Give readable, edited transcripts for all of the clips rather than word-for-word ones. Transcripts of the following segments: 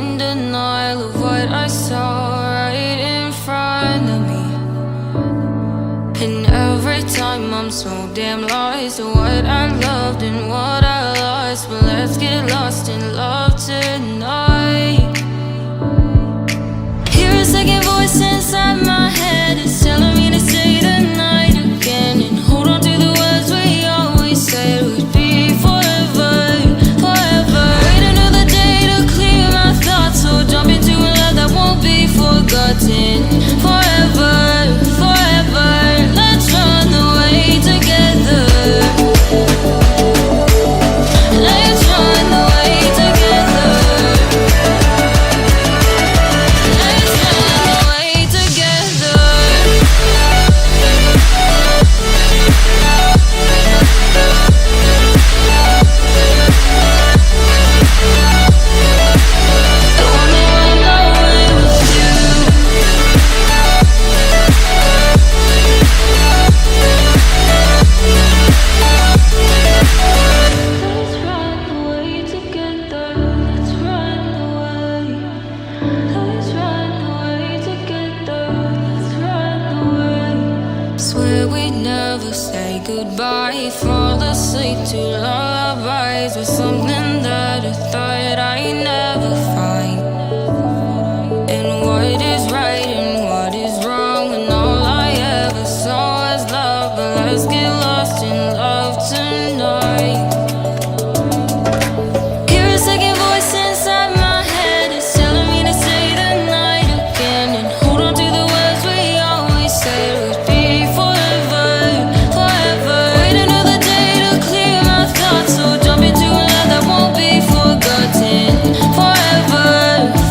in denial of what I saw right in front of me. And every time I'm so damn lost to what I loved and what I lost. But let's get lost in love tonight. Hear a second voice inside my head, it's telling me to say the night again, and hold on to the words we always said would be forever, forever. Wait another day to clear my thoughts, so jump into a love that won't be forgotten. Forever, forever, let's run away together. Let's run away together. Let's run away together. I wanna run away with you. Let's run away together. Let's run away. Let's run away together. Let's run away. Swear we'd never say goodbye. Fall asleep to lullabies with something that I thought I'd never find. And what is right and what is wrong, and all I ever saw was love. But let's get lost in love tonight. Hear a second voice inside my head, it's telling me to say the night again, and hold on to the words we always said would be forever, forever. Wait another day to clear my thoughts, so jump into a love that won't be forgotten. Forever,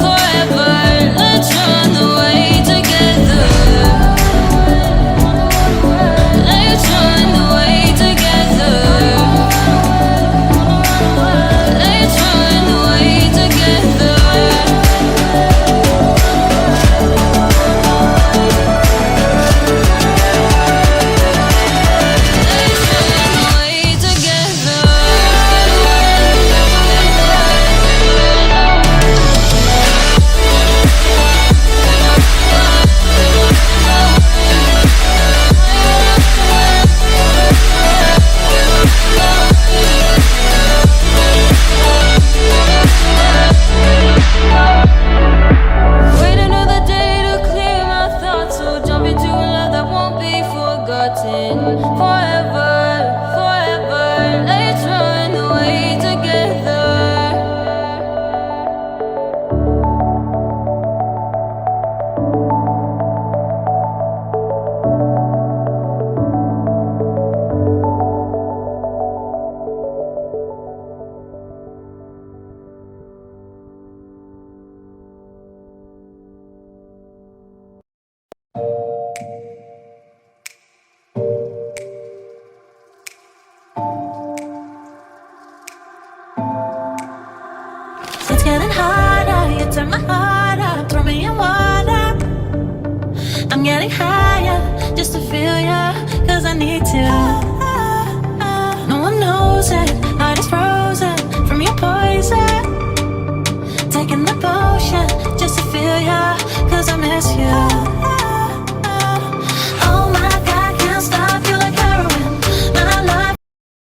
forever, let's run away together. Let's run away together. Let's run away together. Let's run away together. Wait another day to clear my thoughts, so jump into a love that won't be forgotten. Forever, forever, let's run away together. It's getting harder, you turn my heart up, throw me in water. I'm getting higher, just to feel ya, cause I need to. No one knows it, heart is frozen from your poison. Taking the potion, just to feel ya, cause I miss you.